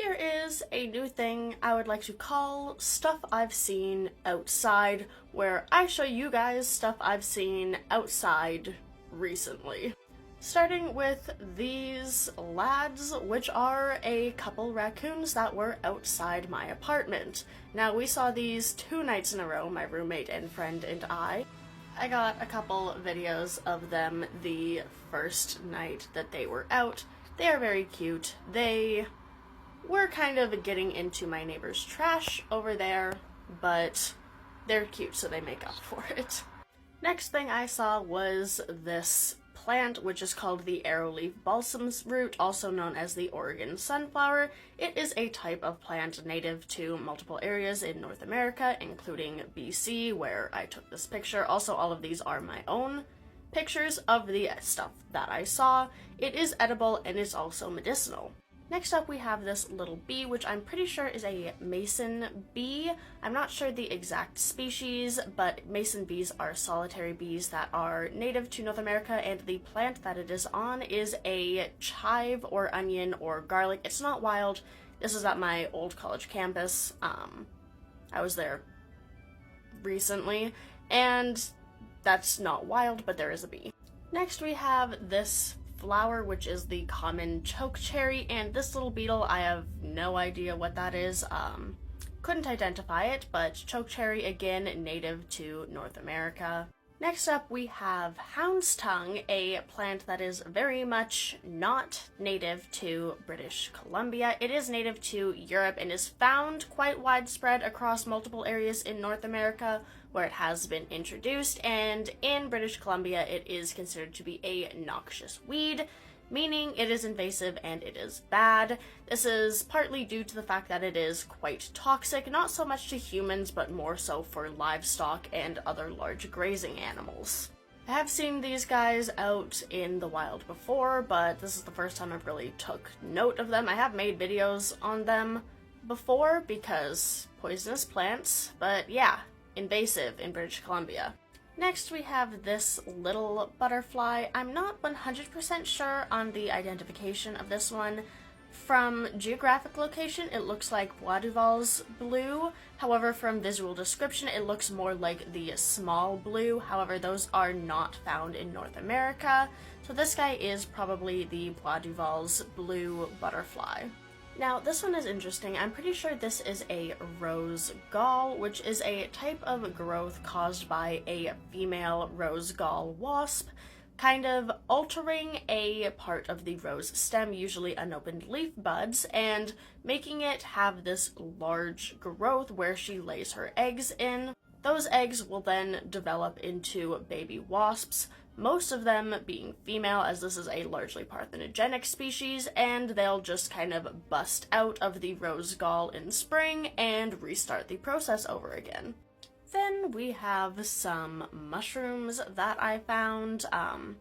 Here is a new thing I would like to call Stuff I've Seen Outside, where I show you guys stuff I've seen outside recently. Starting with these lads, which are a couple raccoons that were outside my apartment. Now, we saw these 2 nights in a row, my roommate and friend and I. I got a couple videos of them the first night that they were out. They are very cute. They were kind of getting into my neighbor's trash over there, but they're cute, so they make up for it. Next thing I saw was this plant, which is called the arrowleaf balsam's root, also known as the Oregon sunflower. It is a type of plant native to multiple areas in North America, including BC, where I took this picture. Also, all of these are my own pictures of the stuff that I saw. It is edible and is also medicinal. Next up, we have this little bee, which I'm pretty sure is a mason bee. I'm not sure the exact species, but mason bees are solitary bees that are native to North America, and the plant that it is on is a chive or onion or garlic. It's not wild. This is at my old college campus. I was there recently, and that's not wild, but there is a bee. Next, we have this flower, which is the common chokecherry, and this little beetle, I have no idea what that is. Couldn't identify it, but chokecherry, again, native to North America. Next up, we have hound's tongue, a plant that is very much not native to British Columbia. It is native to Europe and is found quite widespread across multiple areas in North America where it has been introduced, and in British Columbia it is considered to be a noxious weed, meaning it is invasive and it is bad. This is partly due to the fact that it is quite toxic, not so much to humans, but more so for livestock and other large grazing animals. I have seen these guys out in the wild before, but this is the first time I've really took note of them. I have made videos on them before because poisonous plants, but yeah, invasive in British Columbia. Next, we have this little butterfly. I'm not 100% sure on the identification of this one. From geographic location, it looks like Bois Duval's blue. However, from visual description, it looks more like the small blue. However, those are not found in North America. So this guy is probably the Bois Duval's blue butterfly. Now, this one is interesting. I'm pretty sure this is a rose gall, which is a type of growth caused by a female rose gall wasp, kind of altering a part of the rose stem, usually unopened leaf buds, and making it have this large growth where she lays her eggs in. Those eggs will then develop into baby wasps, most of them being female, as this is a largely parthenogenic species, and they'll just kind of bust out of the rose gall in spring and restart the process over again. Then we have some mushrooms that I found. I'm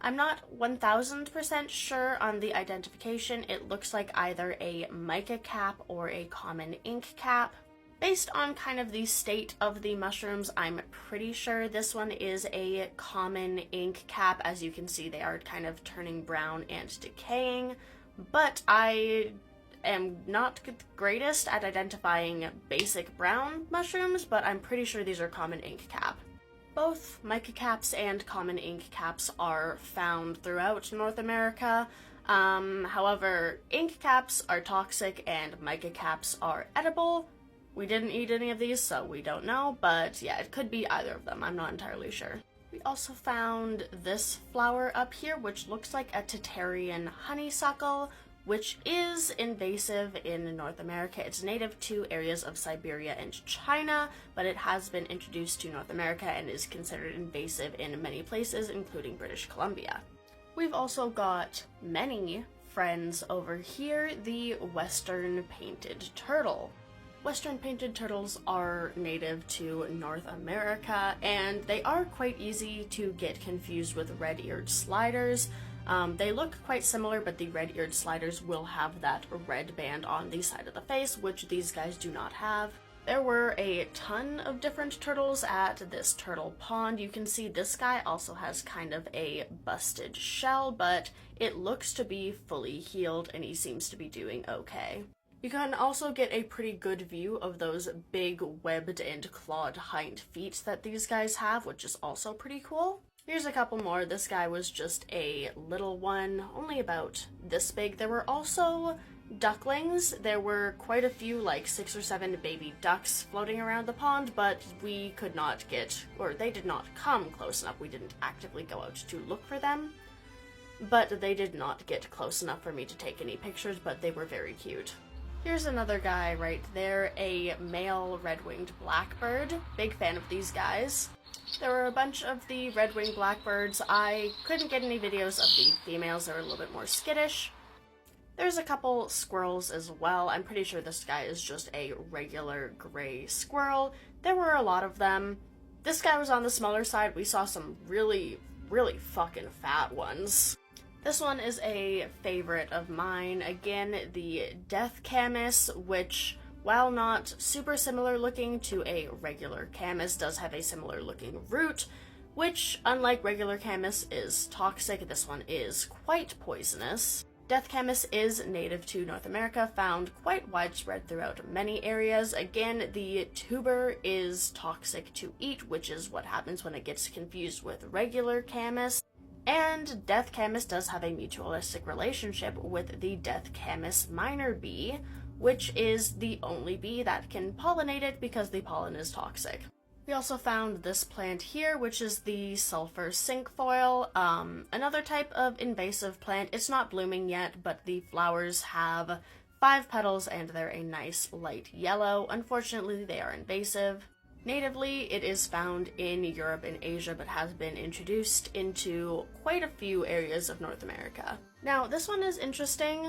not 1000% sure on the identification. It looks like either a mica cap or a common ink cap. Based on kind of the state of the mushrooms, I'm pretty sure this one is a common ink cap. As you can see, they are kind of turning brown and decaying, but I am not the greatest at identifying basic brown mushrooms, but I'm pretty sure these are common ink cap. Both mica caps and common ink caps are found throughout North America. However, ink caps are toxic and mica caps are edible. We didn't eat any of these, so we don't know, but yeah, it could be either of them. I'm not entirely sure. We also found this flower up here, which looks like a Tatarian honeysuckle, which is invasive in North America. It's native to areas of Siberia and China, but it has been introduced to North America and is considered invasive in many places, including British Columbia. We've also got many friends over here, the Western painted turtle. Western painted turtles are native to North America, and they are quite easy to get confused with red-eared sliders. They look quite similar, but the red-eared sliders will have that red band on the side of the face, which these guys do not have. There were a ton of different turtles at this turtle pond. You can see this guy also has kind of a busted shell, but it looks to be fully healed, and he seems to be doing okay. You can also get a pretty good view of those big webbed and clawed hind feet that these guys have, which is also pretty cool. Here's a couple more. This guy was just a little one, only about this big. There were also ducklings. There were quite a few, like 6 or 7 baby ducks floating around the pond, but we could not get, or they did not come close enough. We didn't actively go out to look for them, but they did not get close enough for me to take any pictures, but they were very cute. Here's another guy right there, a male red-winged blackbird. Big fan of these guys. There were a bunch of the red-winged blackbirds. I couldn't get any videos of the females. They were a little bit more skittish. There's a couple squirrels as well. I'm pretty sure this guy is just a regular gray squirrel. There were a lot of them. This guy was on the smaller side. We saw some really, really fucking fat ones. This one is a favorite of mine. Again, the Death Camus, which, while not super similar looking to a regular camas, does have a similar looking root, which, unlike regular camas, is toxic. This one is quite poisonous. Death Camus is native to North America, found quite widespread throughout many areas. Again, the tuber is toxic to eat, which is what happens when it gets confused with regular camas. And Death Camus does have a mutualistic relationship with the Death Camus minor bee, which is the only bee that can pollinate it because the pollen is toxic. We also found this plant here, which is the sulfur cinquefoil, another type of invasive plant. It's not blooming yet, but the flowers have 5 petals and they're a nice light yellow. Unfortunately, they are invasive. Natively, it is found in Europe and Asia, but has been introduced into quite a few areas of North America. Now, this one is interesting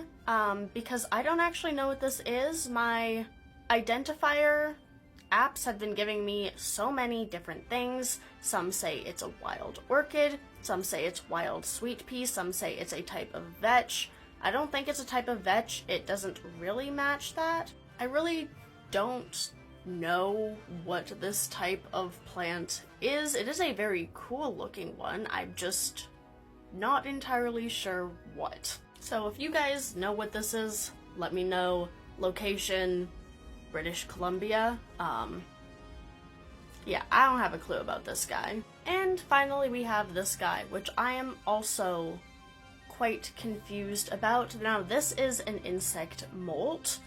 because I don't actually know what this is. My identifier apps have been giving me so many different things. Some say it's a wild orchid, some say it's wild sweet pea, some say it's a type of vetch. I don't think it's a type of vetch. It doesn't really match that. I really don't know what this type of plant is. It is a very cool looking one. I'm just not entirely sure what. So if you guys know what this is, let me know. Location, British Columbia. Yeah, I don't have a clue about this guy. And finally we have this guy, which I am also quite confused about. Now this is an insect molt.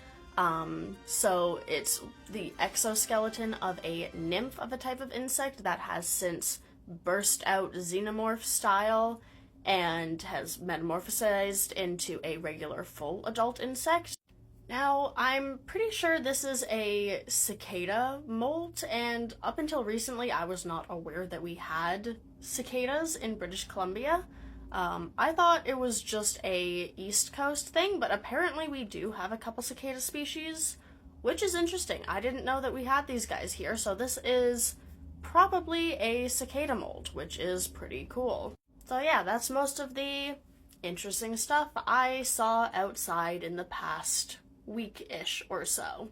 So it's the exoskeleton of a nymph of a type of insect that has since burst out xenomorph style and has metamorphosized into a regular full adult insect. Now, I'm pretty sure this is a cicada molt, and up until recently I was not aware that we had cicadas in British Columbia. I thought it was just a East Coast thing, but apparently we do have a couple cicada species, which is interesting. I didn't know that we had these guys here, so this is probably a cicada molt, which is pretty cool. So yeah, that's most of the interesting stuff I saw outside in the past week-ish or so.